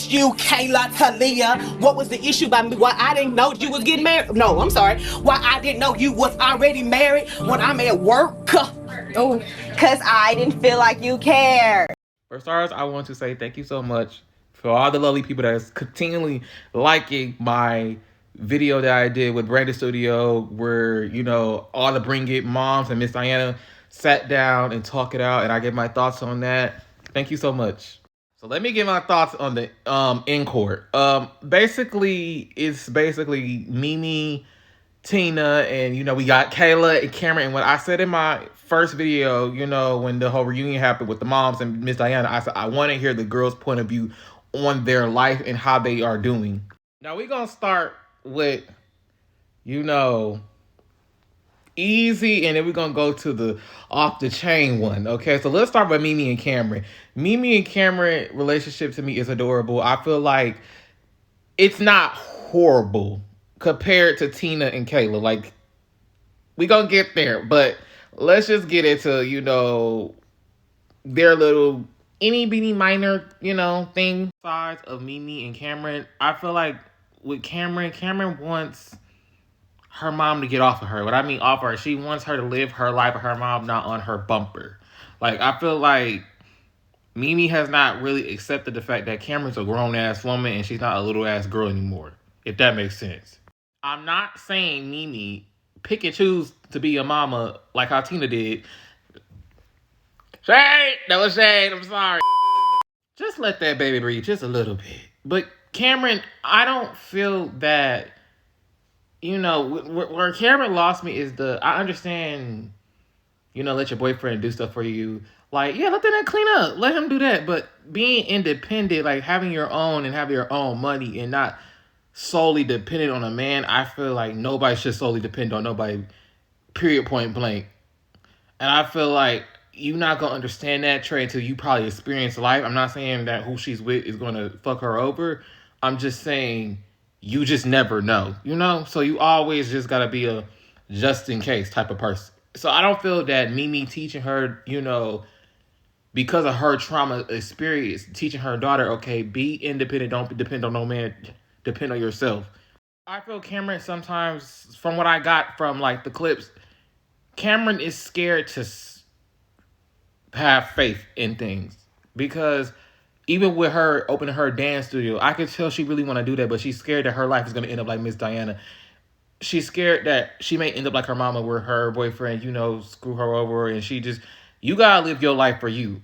asked you, Kayla, Talia, what was the issue by me? Why I didn't know you was getting married? No, I'm sorry. Why I didn't know you was already married when I'm at work? Oh, because I didn't feel like you cared. For starters, I want to say thank you so much for all the lovely people that is continually liking my video that I did with Brandon Studio, where, you know, all the Bring It moms and Miss Diana sat down and talk it out, and I gave my thoughts on that. Thank you so much. So let me give my thoughts on the ENCORE. Basically, it's basically Mimi, Tina, and, you know, we got Kayla and Cameron. And what I said in my first video, you know, when the whole reunion happened with the moms and Miss Diana, I said I want to hear the girls' point of view on their life and how they are doing. Now we're gonna start with, you know, easy, and then we're gonna go to the off the chain one. Okay, so let's start with Mimi and Cameron. Mimi and Cameron relationship to me is adorable. I feel like it's not horrible compared to Tina and Kayla. Like, we gonna get there, but let's just get into, you know, their little any beany minor, you know, thing. Sides of Mimi and Cameron, I feel like with Cameron wants her mom to get off of her. What I mean off her, she wants her to live her life with her mom, not on her bumper. Like, I feel like Mimi has not really accepted the fact that Cameron's a grown-ass woman and she's not a little-ass girl anymore, if that makes sense. I'm not saying Mimi pick and choose to be a mama like how Tina did. Shade! That was shade, I'm sorry. Just let that baby breathe just a little bit. But Cameron, I don't feel that, you know, where Cameron lost me is I understand, you know, let your boyfriend do stuff for you. Like, yeah, let that clean up. Let him do that. But being independent, like having your own and having your own money and not solely dependent on a man, I feel like nobody should solely depend on nobody, period, point blank. And I feel like you're not going to understand that, Trey, until you probably experience life. I'm not saying that who she's with is going to fuck her over. I'm just saying you just never know, you know? So you always just got to be a just in case type of person. So I don't feel that Mimi teaching her, you know, because of her trauma experience, teaching her daughter, okay, be independent, don't depend on no man, depend on yourself. I feel Cameron sometimes, from what I got from like the clips, Cameron is scared to have faith in things, because even with her opening her dance studio, I could tell she really want to do that, but she's scared that her life is going to end up like Miss Diana. She's scared that she may end up like her mama, where her boyfriend, you know, screw her over, and you gotta live your life for you,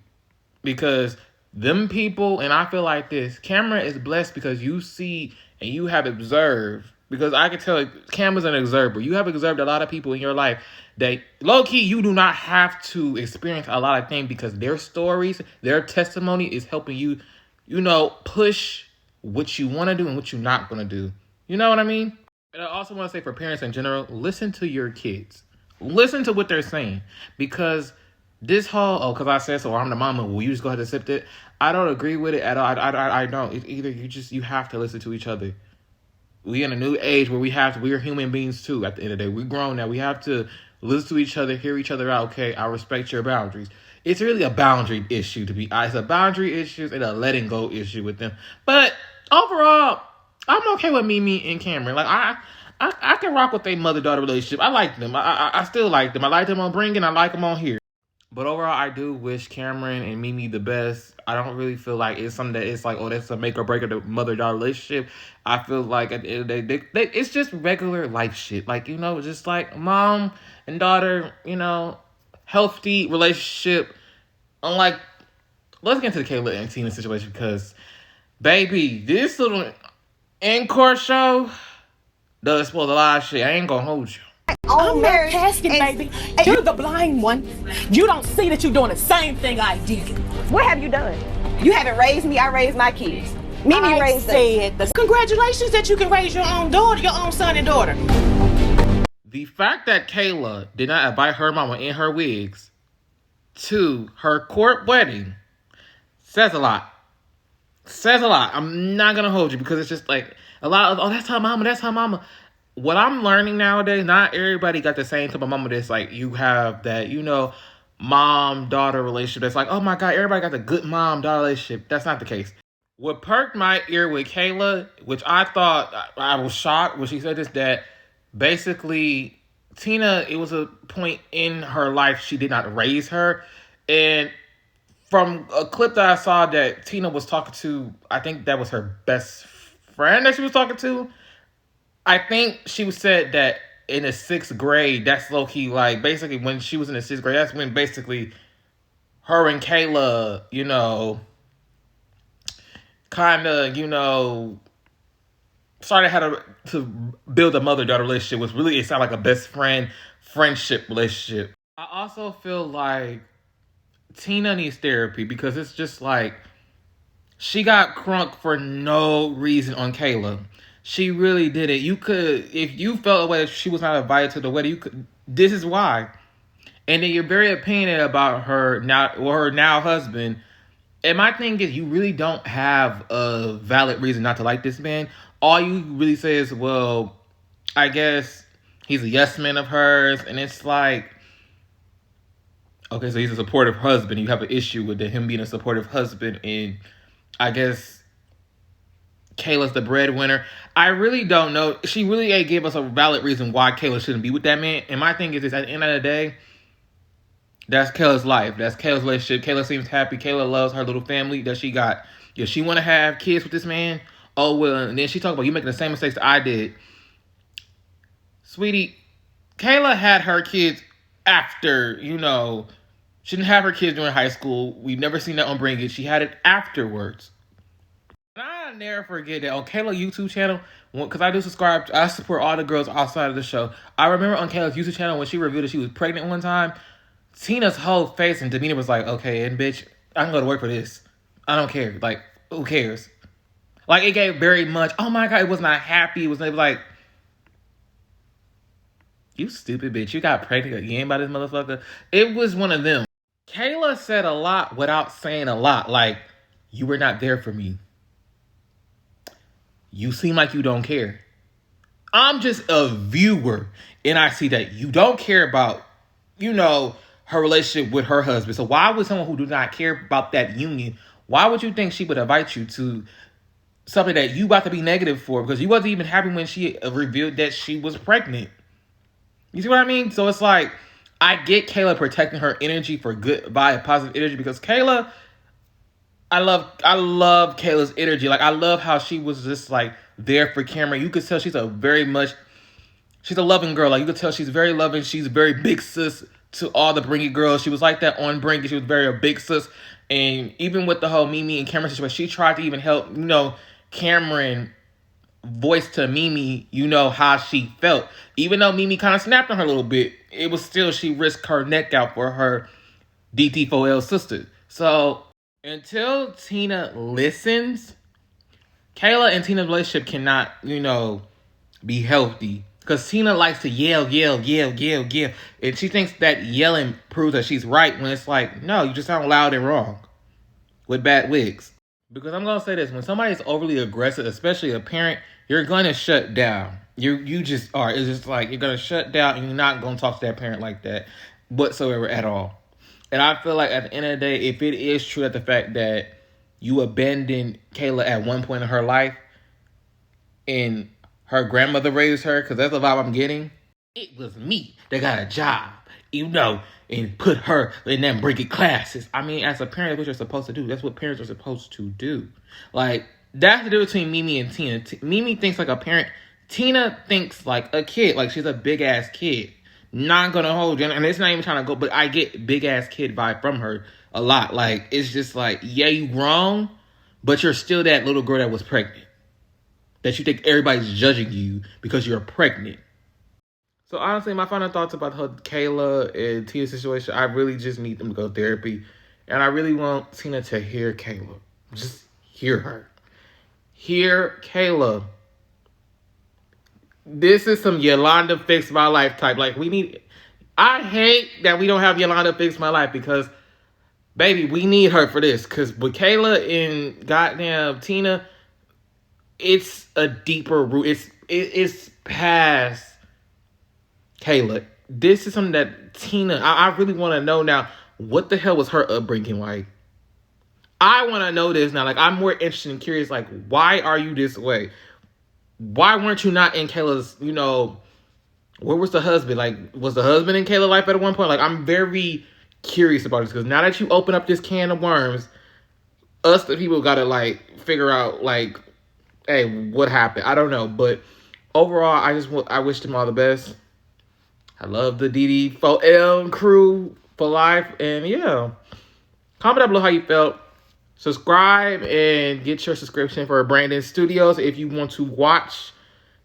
because them people, and I feel like this, Cameron is blessed because you see and you have observed, because I can tell Cameron's an observer. You have observed a lot of people in your life that low-key you do not have to experience a lot of things, because their stories, their testimony is helping you, you know, push what you want to do and what you're not going to do. You know what I mean? And I also want to say, for parents in general, listen to your kids. Listen to what they're saying, because this whole, because I said so, or I'm the mama, will you just go ahead and accept it? I don't agree with it at all. I don't. It's either you have to listen to each other. We in a new age where we're human beings too. At the end of the day, we're grown now. We have to listen to each other, hear each other out. Okay, I respect your boundaries. It's really a boundary issue, to be honest. It's a boundary issue and a letting go issue with them. But overall, I'm okay with Mimi and Cameron. Like, I can rock with their mother-daughter relationship. I like them. I still like them. I like them on Bring It. I like them on here. But overall, I do wish Cameron and Mimi the best. I don't really feel like it's something that it's like, oh, that's a make or break of the mother-daughter relationship. I feel like at the end of the day, it's just regular life shit. Like, you know, just like mom and daughter, you know, healthy relationship. Unlike, let's get into the Kayla and Tina situation, because, baby, this little ENCORE show does spoil a lot of shit. I ain't gonna hold you. I'm not casting, baby. You're the blind one. You don't see that you're doing the same thing I did. What have you done? You haven't raised me. I raised my kids. Mimi raised us. Congratulations that you can raise your own daughter, your own son and daughter. The fact that Kayla did not invite her mama in her wigs to her court wedding says a lot. Says a lot. I'm not gonna hold you, because it's just like a lot of, oh, that's her mama, that's her mama. What I'm learning nowadays, not everybody got the same type of mama that's like, you have that, you know, mom-daughter relationship that's like, oh my God, everybody got the good mom-daughter relationship. That's not the case. What perked my ear with Kayla, which I thought I was shocked when she said this, that basically Tina, it was a point in her life she did not raise her. And from a clip that I saw that Tina was talking to, I think that was her best friend that she was talking to. I think she said that in the sixth grade, that's low key like basically when she was in the sixth grade, that's when basically her and Kayla, kind of, started how to build a mother daughter relationship. Was really, it sounded like a best friend friendship relationship. I also feel like Tina needs therapy because it's just like she got crunk for no reason on Kayla. She really did it. You could, if you felt a way that she was not invited to the wedding, you could. This is why. And then you're very opinionated about her now, or her now husband. And my thing is, you really don't have a valid reason not to like this man. All you really say is, well, I guess he's a yes man of hers. And it's like, okay, so he's a supportive husband. You have an issue with him being a supportive husband. And I guess Kayla's the breadwinner. I really don't know. She really ain't gave us a valid reason why Kayla shouldn't be with that man. And my thing is this, at the end of the day, that's Kayla's life. That's Kayla's relationship. Kayla seems happy. Kayla loves her little family that she got. If she want to have kids with this man, oh well. And then she talked about you making the same mistakes that I did. Sweetie, Kayla had her kids after, she didn't have her kids during high school. We've never seen that on Bring It. She had it afterwards. And I'll never forget that on Kayla's YouTube channel, because I do subscribe, I support all the girls outside of the show. I remember on Kayla's YouTube channel when she revealed that she was pregnant one time, Tina's whole face and demeanor was like, okay, and bitch, I can go to work for this. I don't care. Like, who cares? Like, it gave very much, oh my God, it was not happy. It was like, you stupid bitch. You got pregnant again by this motherfucker. It was one of them. Kayla said a lot without saying a lot. Like, you were not there for me. You seem like you don't care. I'm just a viewer, and I see that you don't care about, her relationship with her husband. So why would someone who do not care about that union, why would you think she would invite you to something that you about to be negative for? Because you wasn't even happy when she revealed that she was pregnant. You see what I mean? So it's like, I get Kayla protecting her energy for good, by positive energy, because Kayla, I love Kayla's energy. Like, I love how she was just like there for Cameron. You could tell she's a loving girl. Like, you could tell she's very loving. She's a very big sis to all the Bring It girls. She was like that on Bring It. She was very a big sis. And even with the whole Mimi and Cameron situation, she tried to even help, Cameron voice to Mimi, how she felt. Even though Mimi kind of snapped on her a little bit, it was still, she risked her neck out for her DT4L sister. So until Tina listens, Kayla and Tina's relationship cannot, be healthy. Because Tina likes to yell. And she thinks that yelling proves that she's right, when it's like, no, you just sound loud and wrong with bad wigs. Because I'm going to say this, when somebody's overly aggressive, especially a parent, you're going to shut down. You just are. It's just like, you're going to shut down and you're not going to talk to that parent like that whatsoever at all. And I feel like at the end of the day, if it is true that the fact that you abandoned Kayla at one point in her life and her grandmother raised her, because that's the vibe I'm getting, it was me that got a job, and put her in them Bring It classes. I mean, as a parent, that's what you're supposed to do. That's what parents are supposed to do. Like, that's the difference between Mimi and Tina. Mimi thinks like a parent. Tina thinks like a kid. Like, she's a big-ass kid. Not gonna hold you. And it's not even trying to go, but I get big-ass kid vibe from her a lot. Like, it's just like, yeah, you grown, but you're still that little girl that was pregnant. That you think everybody's judging you because you're pregnant. So honestly, my final thoughts about the Kayla and Tina situation, I really just need them to go to therapy. And I really want Tina to hear Kayla. Just hear her. Hear Kayla. This is some Yolanda Fix My Life type. Like, I hate that we don't have Yolanda Fix My Life, because, baby, we need her for this. Because with Kayla and goddamn Tina, it's a deeper root. It's past Kayla. This is something that Tina, I really want to know now, what the hell was her upbringing like? I want to know this now. Like, I'm more interested and curious. Like, why are you this way? Why weren't you not in Kayla's, where was the husband? Like, was the husband in Kayla's life at one point? Like, I'm very curious about this because now that you open up this can of worms, us, the people, got to, like, figure out, like, hey, what happened? I don't know. But overall, I wish them all the best. I love the DD4L crew for life. And, yeah. Comment down below how you felt. Subscribe and get your subscription for Brandon Studios if you want to watch,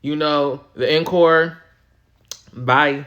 the Encore. Bye.